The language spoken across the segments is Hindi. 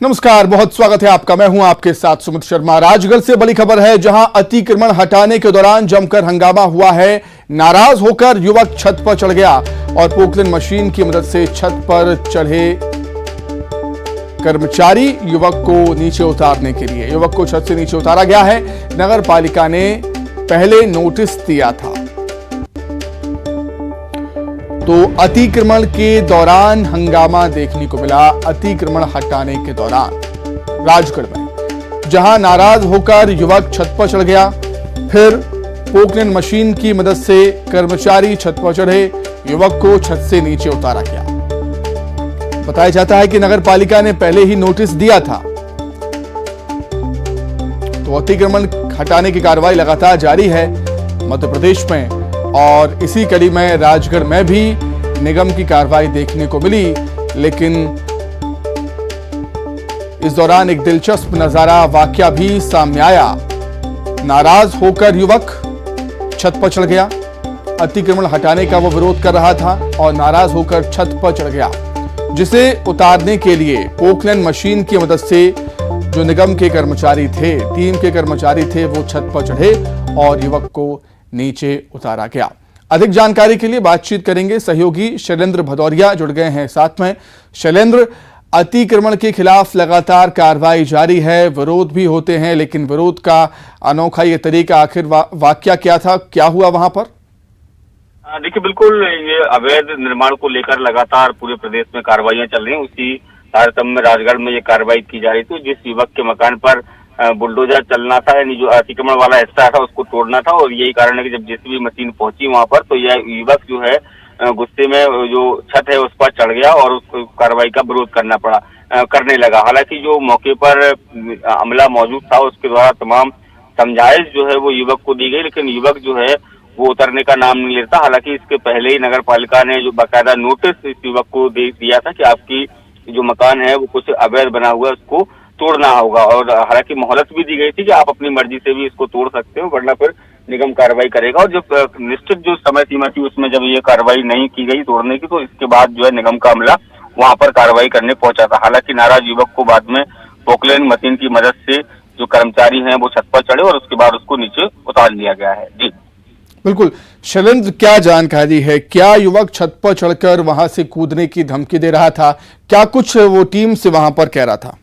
नमस्कार, बहुत स्वागत है आपका। मैं हूं आपके साथ सुमित शर्मा। राजगढ़ से बड़ी खबर है, जहां अतिक्रमण हटाने के दौरान जमकर हंगामा हुआ है। नाराज होकर युवक छत पर चढ़ गया और पोकलेन मशीन की मदद से छत पर चढ़े कर्मचारी युवक को नीचे उतारने के लिए युवक को छत से नीचे उतारा गया है। नगर पालिका ने पहले नोटिस दिया था। तो अतिक्रमण के दौरान हंगामा देखने को मिला। अतिक्रमण हटाने के दौरान राजगढ़ में जहां नाराज होकर युवक छत पर चढ़ गया, फिर पोकलेन मशीन की मदद से कर्मचारी छत पर चढ़े, युवक को छत से नीचे उतारा गया। बताया जाता है कि नगर पालिका ने पहले ही नोटिस दिया था। तो अतिक्रमण हटाने की कार्रवाई लगातार जारी है मध्य प्रदेश में, और इसी कड़ी में राजगढ़ में भी निगम की कार्रवाई देखने को मिली। लेकिन इस दौरान एक दिलचस्प नजारा वाकया भी सामने आया। नाराज होकर युवक छत पर चढ़ गया। अतिक्रमण हटाने का वो विरोध कर रहा था और नाराज होकर छत पर चढ़ गया, जिसे उतारने के लिए पोकलेन मशीन की मदद से जो निगम के कर्मचारी थे, टीम के कर्मचारी थे, वो छत पर चढ़े और युवक को नीचे उतारा गया। अधिक जानकारी के लिए बातचीत करेंगे। सहयोगी शैलेंद्र भदौरिया जुड़ गए हैं साथ में। शैलेंद्र, अतिक्रमण के खिलाफ लगातार कार्रवाई जारी है, विरोध भी होते हैं, लेकिन विरोध का अनोखा ये तरीका, आखिर वाकया क्या था, क्या हुआ वहां पर? देखिए, बिल्कुल ये अवैध निर्माण को लेकर लगातार पूरे प्रदेश में कार्रवाइयां चल रही हैं। उसी तारतम्य में राजगढ़ में ये कार्रवाई की जा रही थी। जिस युवक के मकान पर बुलडोजर चलना था, यानी जो अतिक्रमण वाला हिस्सा था उसको तोड़ना था, और यही कारण है कि जब जेसीबी मशीन पहुंची वहां पर, तो यह युवक जो है गुस्से में जो छत है उस पर चढ़ गया और उसको कार्रवाई का विरोध करने लगा। हालांकि जो मौके पर अमला मौजूद था उसके द्वारा तमाम समझाइश जो है वो युवक को दी गई, लेकिन युवक जो है वो उतरने का नाम नहीं लेता। हालांकि इसके पहले ही नगर पालिका ने जो बाकायदा नोटिस इस युवक को दे दिया था कि आपकी जो मकान है वो कुछ अवैध बना हुआ है, उसको तोड़ना होगा, और हालांकि मोहलत भी दी गई थी कि आप अपनी मर्जी से भी इसको तोड़ सकते हो, वरना फिर निगम कार्रवाई करेगा। और जब निश्चित जो समय सीमा थी उसमें जब ये कार्रवाई नहीं की गई तोड़ने की, तो इसके बाद जो है निगम का अमला वहां पर कार्रवाई करने पहुंचा था। हालांकि नाराज युवक को बाद में पोकलेन मशीन की मदद से जो कर्मचारी हैं वो छत पर चढ़े और उसके बाद उसको नीचे उतार लिया गया है। जी बिल्कुल शैलेंद्र, क्या जानकारी है? क्या युवक छत पर चढ़कर वहां से कूदने की धमकी दे रहा था? क्या कुछ वो टीम से वहां पर कह रहा था?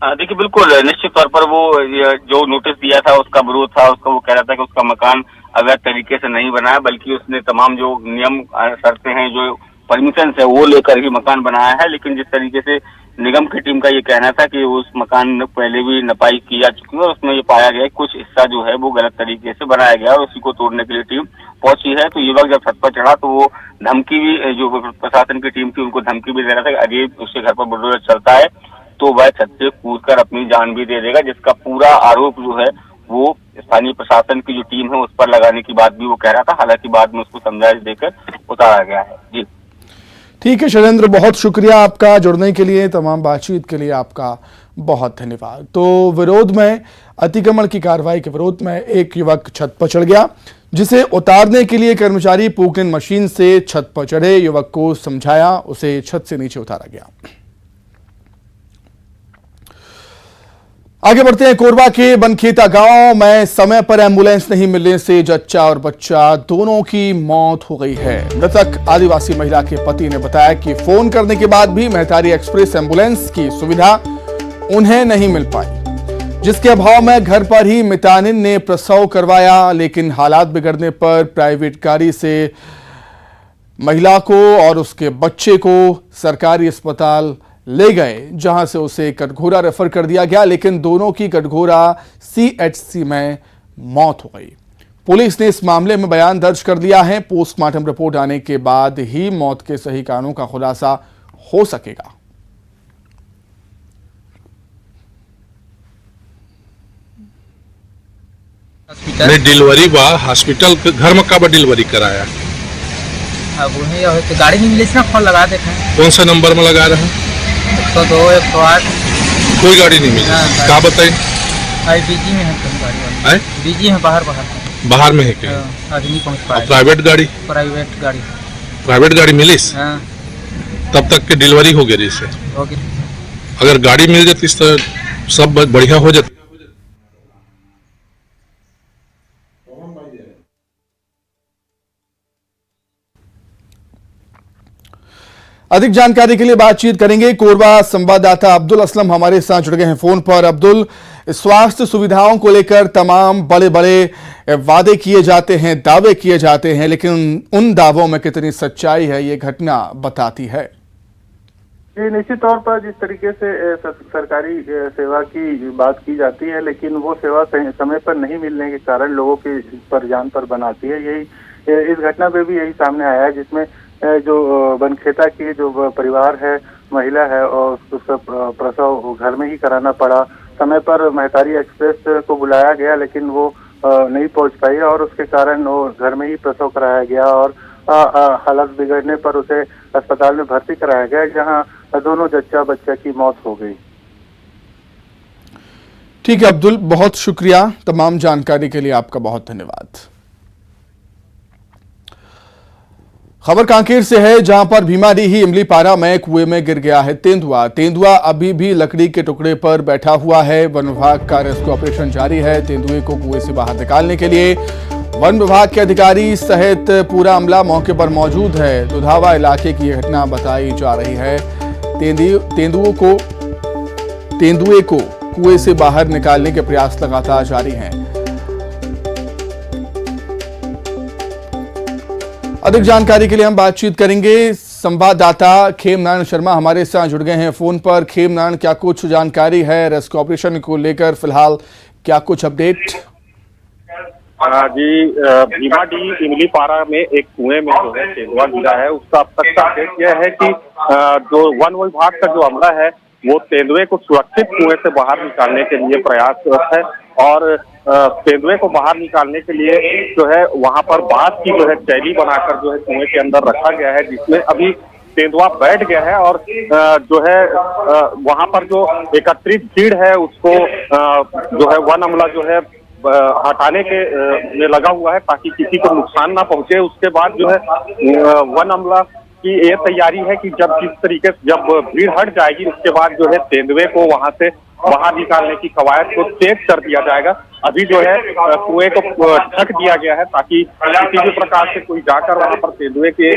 देखिए, बिल्कुल निश्चित तौर पर वो जो नोटिस दिया था उसका विरोध था। उसका वो कह रहा था कि उसका मकान अवैध तरीके से नहीं बना है, बल्कि उसने तमाम जो नियम शर्तें हैं, जो परमिशन है, वो लेकर ही मकान बनाया है। लेकिन जिस तरीके से निगम की टीम का ये कहना था कि उस मकान में पहले भी नपाई की जा चुकी है और उसमें ये पाया गया कुछ हिस्सा जो है वो गलत तरीके से बनाया गया और उसी को तोड़ने के लिए टीम पहुंची है। तो युवक जब छत पर चढ़ा तो वो धमकी भी, जो प्रशासन की टीम थी उनको धमकी भी दे रहा था कि अगर उसके घर पर बुलडोजर चलता है तो वह छत से कूदकर अपनी जान भी दे देगा, जिसका पूरा आरोप जो है वो स्थानीय प्रशासन की जो टीम है उस पर लगाने की बात भी वो कह रहा था। हालांकि बाद में उसको समझाइश देकर उतारा गया है। जी ठीक है शैलेंद्र, बहुत शुक्रिया आपका जुड़ने के लिए, तमाम बातचीत के लिए आपका बहुत धन्यवाद। तो विरोध में, अतिक्रमण की कार्रवाई के विरोध में एक युवक छत पर चढ़ गया, जिसे उतारने के लिए कर्मचारी पोकलेन मशीन से छत पर चढ़े, युवक को समझाया, उसे छत से नीचे उतारा गया। आगे बढ़ते हैं। कोरबा के बनखेता गांव में समय पर एम्बुलेंस नहीं मिलने से जच्चा और बच्चा दोनों की मौत हो गई है। मृतक आदिवासी महिला के पति ने बताया कि फोन करने के बाद भी मेहतारी एक्सप्रेस एम्बुलेंस की सुविधा उन्हें नहीं मिल पाई, जिसके अभाव में घर पर ही मितानिन ने प्रसव करवाया। लेकिन हालात बिगड़ने पर प्राइवेट गाड़ी से महिला को और उसके बच्चे को सरकारी अस्पताल ले गए, जहां से उसे कटघोरा रेफर कर दिया गया, लेकिन दोनों की कटघोरा सीएचसी में मौत हो गई। पुलिस ने इस मामले में बयान दर्ज कर लिया है। पोस्टमार्टम रिपोर्ट आने के बाद ही मौत के सही कारणों का खुलासा हो सकेगा। डिलीवरी बा हॉस्पिटल के घर में कब डिलीवरी कराया? अब वही तो गाड़ी नहीं मिली ना, फोन लगा देखा। कौन सा नंबर में लगा रहे हैं? 102 108 कोई गाड़ी नहीं मिली। क्या बताई? बिजी में है, गाड़ी बिजी है, बाहर में है क्या? आदमी नहीं पहुंच पाया। प्राइवेट गाड़ी मिली? हाँ। तब तक के डिलीवरी हो गई? हो गई। अगर गाड़ी मिल जाती तो सब बढ़िया हो जाता। अधिक जानकारी के लिए बातचीत करेंगे। कोरबा संवाददाता अब्दुल असलम हमारे साथ जुड़ गए हैं फोन पर। अब्दुल, स्वास्थ्य सुविधाओं को लेकर तमाम बड़े बड़े वादे किए जाते हैं, दावे किए जाते हैं, लेकिन उन दावों में कितनी सच्चाई है ये घटना बताती है। जी, निश्चित तौर पर जिस तरीके से सरकारी सेवा की बात की जाती है, लेकिन वो सेवा समय पर नहीं मिलने के कारण लोगों के पर जान पर बनाती है। यही इस घटना पे भी यही सामने आया है, जिसमें जो बनखेता की जो परिवार है, महिला है, और उसका प्रसव घर में ही कराना पड़ा। समय पर महतारी एक्सप्रेस को बुलाया गया, लेकिन वो नहीं पहुंच पाई और उसके कारण वो घर में ही प्रसव कराया गया और हालत बिगड़ने पर उसे अस्पताल में भर्ती कराया गया, जहां दोनों जच्चा बच्चा की मौत हो गई। ठीक है अब्दुल, बहुत शुक्रिया। तमाम जानकारी के लिए आपका बहुत धन्यवाद। खबर कांकेर से है, जहां पर भीमाडीही इमलीपारा में कुएं में गिर गया है तेंदुआ अभी भी लकड़ी के टुकड़े पर बैठा हुआ है। वन विभाग का रेस्क्यू ऑपरेशन जारी है। तेंदुए को कुएं से बाहर निकालने के लिए वन विभाग के अधिकारी सहित पूरा अमला मौके पर मौजूद है। दुधावा इलाके की यह घटना बताई जा रही है। तेंदुए को कुएं से बाहर निकालने के प्रयास लगातार जारी हैं। अधिक जानकारी के लिए हम बातचीत करेंगे। संवाददाता खेमनारायण शर्मा हमारे साथ जुड़ गए हैं फोन पर। खेमनारायण, क्या कुछ जानकारी है रेस्क्यू ऑपरेशन को लेकर? फिलहाल क्या कुछ अपडेट? जी, भीमाडीही इमलीपारा में एक कुएं में जो है तेंदुआ गिरा है। उसका अब तक का अपडेट यह है कि जो वन विभाग का जो अमला है वो तेंदुए को सुरक्षित कुएं से बाहर निकालने के लिए प्रयासरत है और तेंदुए को बाहर निकालने के लिए जो है वहां पर बांस की जो है चैली बनाकर जो है कुएं के अंदर रखा गया है, जिसमें अभी तेंदुआ बैठ गया है और जो है वहां पर जो एकत्रित भीड़ है उसको जो है वन अमला जो है हटाने के में लगा हुआ है ताकि किसी को नुकसान ना पहुंचे। उसके बाद जो है वन अमला की ये तैयारी है कि जब जिस तरीके से जब भीड़ हट जाएगी उसके बाद जो है तेंदुए को वहां से बाहर निकालने की कवायद को तेज कर दिया जाएगा। अभी जो है कुएं को ढक दिया गया है ताकि किसी भी प्रकार से कोई जाकर वहां पर तेंदुए के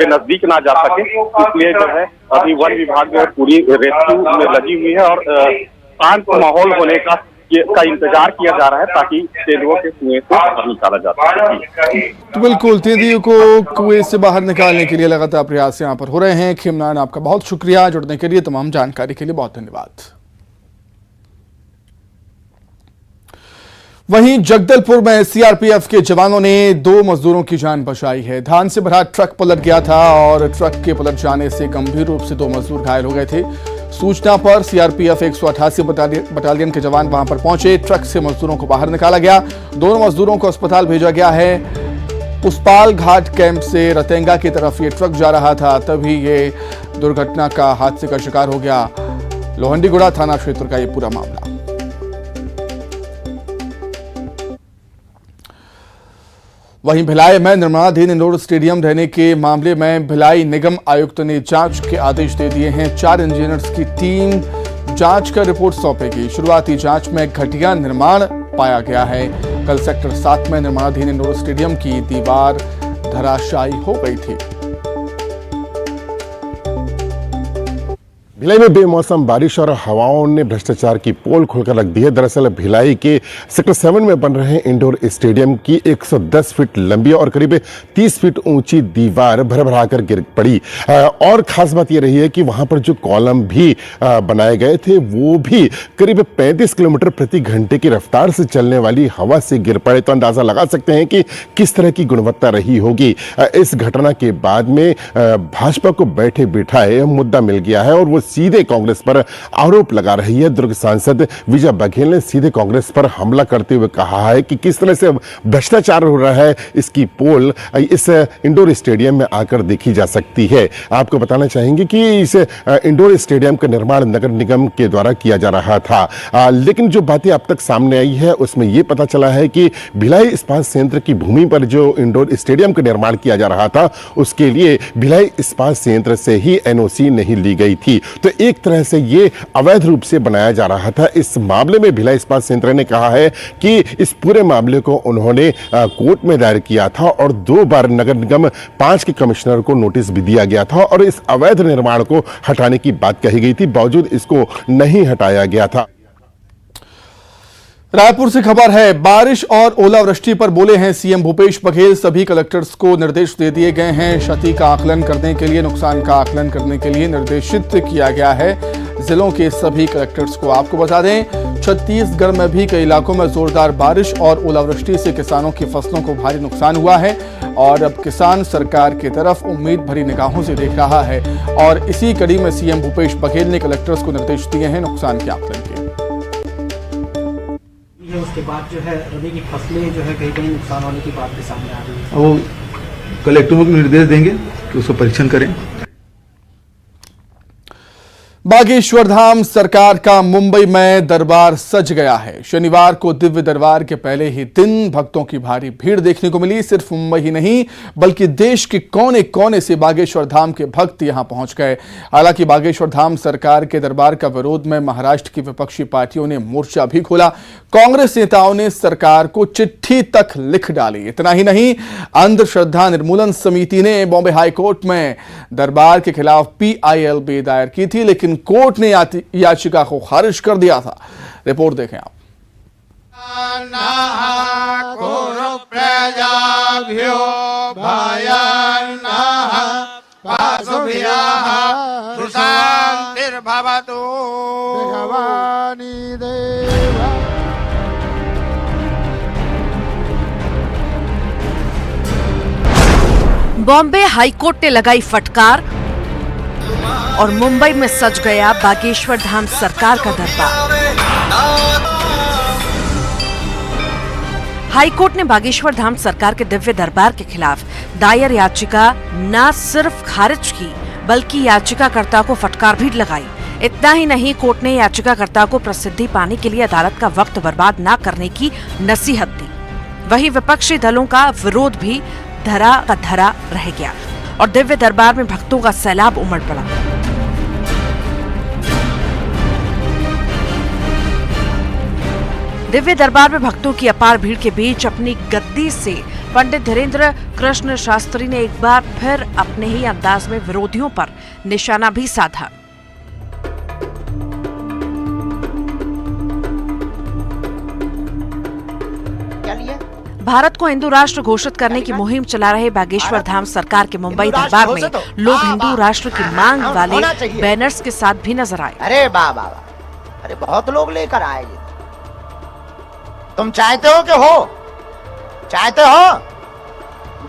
नजदीक ना जा सके। इसलिए जो है अभी वन विभाग जो है पूरी रेस्क्यू में लगी हुई है और शांत माहौल होने का इंतजार किया जा रहा है ताकि तेंदुओं के कुएं से बाहर निकाला जा सके। तो बिल्कुल, तेंदुए को कुएं से बाहर निकालने के लिए लगातार प्रयास यहां पर हो रहे हैं। खेमनारायण, आपका बहुत शुक्रिया जुड़ने के लिए, तमाम जानकारी के लिए बहुत धन्यवाद। वहीं जगदलपुर में सीआरपीएफ के जवानों ने 2 मजदूरों की जान बचाई है। धान से भरा ट्रक पलट गया था और ट्रक के पलट जाने से गंभीर रूप से 2 मजदूर घायल हो गए थे। सूचना पर सीआरपीएफ 188 बटालियन के जवान वहां पर पहुंचे। ट्रक से मजदूरों को बाहर निकाला गया। दोनों मजदूरों को अस्पताल भेजा गया है। पुष्पाल घाट कैंप से रतेंगा की तरफ ये ट्रक जा रहा था, तभी ये दुर्घटना का हादसे का शिकार हो गया। लोहंडीगुड़ा थाना क्षेत्र का ये पूरा मामला। वहीं भिलाई में निर्माणाधीन इंडोर स्टेडियम रहने के मामले में भिलाई निगम आयुक्त ने जांच के आदेश दे दिए हैं। 4 इंजीनियर्स की टीम जांच कर रिपोर्ट सौंपेगी। शुरुआती जांच में घटिया निर्माण पाया गया है। कल सेक्टर 7 में निर्माणाधीन इंडोर स्टेडियम की दीवार धराशायी हो गई थी। भिलाई में बेमौसम बारिश और हवाओं ने भ्रष्टाचार की पोल खोलकर रख दी है। दरअसल भिलाई के सेक्टर 7 में बन रहे इंडोर स्टेडियम की 110 फीट लंबी और करीब 30 फीट ऊंची दीवार भर कर गिर पड़ी। और खास बात यह रही है कि वहां पर जो कॉलम भी बनाए गए थे वो भी करीब 35 किलोमीटर प्रति घंटे की रफ्तार से चलने वाली हवा से गिर पड़े। तो अंदाजा लगा सकते हैं कि किस तरह की गुणवत्ता रही होगी। इस घटना के बाद में भाजपा को बैठे बिठाए मुद्दा मिल गया है और वो सीधे कांग्रेस पर आरोप लगा रही है। दुर्ग सांसद विजय बघेल ने सीधे कांग्रेस पर हमला करते हुए कहा है कि किस तरह से भ्रष्टाचार हो रहा है, इसकी पोल इस इंडोर स्टेडियम में आकर देखी जा सकती है। आपको बताना चाहेंगे कि इस इंडोर स्टेडियम का निर्माण नगर निगम के द्वारा किया जा रहा था, लेकिन जो बातें अब तक सामने आई है उसमें यह पता चला है कि भिलाई इस्पात संयंत्र की भूमि पर जो इंडोर स्टेडियम का निर्माण किया जा रहा था उसके लिए भिलाई इस्पात संयंत्र से ही एनओसी नहीं ली गई थी। तो एक तरह से ये अवैध रूप से बनाया जा रहा था। इस मामले में भिलाई इस्पात संयंत्र ने कहा है कि इस पूरे मामले को उन्होंने कोर्ट में दायर किया था और 2 बार नगर निगम 5 के कमिश्नर को नोटिस भी दिया गया था और इस अवैध निर्माण को हटाने की बात कही गई थी, बावजूद इसको नहीं हटाया गया था। रायपुर से खबर है, बारिश और ओलावृष्टि पर बोले हैं सीएम भूपेश बघेल। सभी कलेक्टर्स को निर्देश दे दिए गए हैं। क्षति का आकलन करने के लिए, नुकसान का आकलन करने के लिए निर्देशित किया गया है जिलों के सभी कलेक्टर्स को। आपको बता दें, छत्तीसगढ़ में भी कई इलाकों में जोरदार बारिश और ओलावृष्टि से किसानों की फसलों को भारी नुकसान हुआ है और अब किसान सरकार की तरफ उम्मीद भरी निगाहों से देख रहा है और इसी कड़ी में सीएम भूपेश बघेल ने कलेक्टर्स को निर्देश दिए हैं नुकसान के आकलन के। उसके बाद जो है रबी की फसलें जो है कहीं नुकसान होने की बात भी सामने आ रही है। वो कलेक्टरों को निर्देश देंगे कि उसको परीक्षण करें। बागेश्वर धाम सरकार का मुंबई में दरबार सज गया है। शनिवार को दिव्य दरबार के पहले ही दिन भक्तों की भारी भीड़ देखने को मिली। सिर्फ मुंबई ही नहीं बल्कि देश के कोने कोने से बागेश्वर धाम के भक्त यहां पहुंच गए। हालांकि बागेश्वर धाम सरकार के दरबार का विरोध में महाराष्ट्र की विपक्षी पार्टियों ने मोर्चा भी खोला। कांग्रेस नेताओं ने सरकार को चिट्ठी तक लिख डाली। इतना ही नहीं, अंधश्रद्धा निर्मूलन समिति ने बॉम्बे हाईकोर्ट में दरबार के खिलाफ PILB दायर की थी, लेकिन कोर्ट ने याचिका को खारिज कर दिया था। रिपोर्ट देखें आप। बॉम्बे हाईकोर्ट ने लगाई फटकार और मुंबई में सज गया बागेश्वर धाम सरकार का दरबार। हाईकोर्ट ने बागेश्वर धाम सरकार के दिव्य दरबार के खिलाफ दायर याचिका न सिर्फ खारिज की बल्कि याचिकाकर्ता को फटकार भी लगाई। इतना ही नहीं, कोर्ट ने याचिकाकर्ता को प्रसिद्धि पाने के लिए अदालत का वक्त बर्बाद न करने की नसीहत दी। वहीं विपक्षी दलों का विरोध भी धरा का धरा रह गया और दिव्य दरबार में भक्तों का सैलाब उमड़ पड़ा। दिव्य दरबार में भक्तों की अपार भीड़ के बीच अपनी गद्दी से पंडित धीरेन्द्र कृष्ण शास्त्री ने एक बार फिर अपने ही अंदाज में विरोधियों पर निशाना भी साधा। भारत को हिंदू राष्ट्र घोषित करने की मुहिम चला रहे बागेश्वर धाम सरकार के मुंबई दरबार में लोग हिंदू राष्ट्र की मांग वाले बैनर्स के साथ भी नजर आए। अरे बाबा, अरे बहुत लोग लेकर आए। तुम चाहते हो कि हो, चाहते हो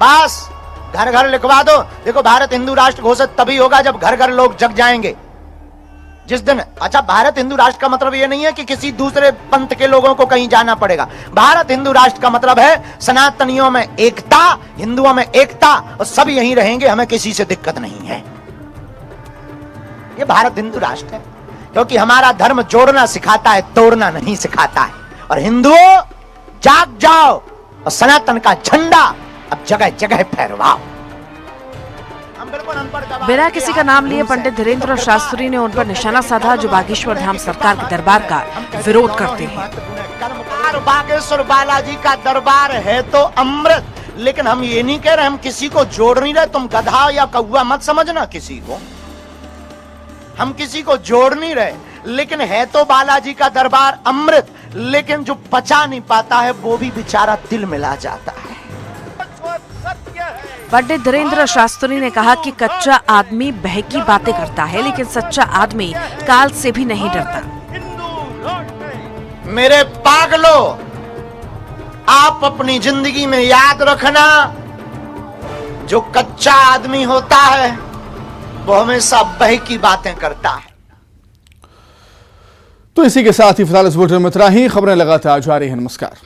बस घर घर लिखवा दो। देखो, भारत हिंदू राष्ट्र घोषित तभी होगा जब घर घर लोग जग जाएंगे। जिस दिन, अच्छा, भारत हिंदू राष्ट्र का मतलब ये नहीं है कि किसी दूसरे पंथ के लोगों को कहीं जाना पड़ेगा। भारत हिंदू राष्ट्र का मतलब है सनातनियों में एकता, हिंदुओं में एकता, और सब यहीं रहेंगे, हमें किसी से दिक्कत नहीं है। ये भारत हिंदू राष्ट्र है क्योंकि हमारा धर्म जोड़ना सिखाता है, तोड़ना नहीं सिखाता है। और हिंदुओं, जाग जाओ और सनातन का झंडा अब जगह जगह फहराओ। बिना किसी का नाम लिए पंडित धीरेन्द्र शास्त्री ने उन पर निशाना साधा जो बागेश्वर धाम सरकार के दरबार का विरोध करते हैं। बागेश्वर बालाजी का दरबार है तो अमृत, लेकिन हम ये नहीं कह रहे, हम किसी को जोड़ नहीं रहे। तुम गधा या कौवा मत समझना किसी को, हम किसी को जोड़ नहीं रहे, लेकिन है तो बालाजी का दरबार अमृत, लेकिन जो पचा नहीं पाता है वो भी बेचारा तिल मिला जाता है। पंडित धीरेन्द्र शास्त्री ने कहा कि कच्चा आदमी बहकी बातें करता है, लेकिन सच्चा आदमी काल से भी नहीं डरता। मेरे पागलों, आप अपनी जिंदगी में याद रखना, जो कच्चा आदमी होता है वो हमेशा बहकी बातें करता है। तो इसी के साथ ही फिलहाल इस बुलेटिन में इतना ही। खबरें लगातार जारी हैं। नमस्कार।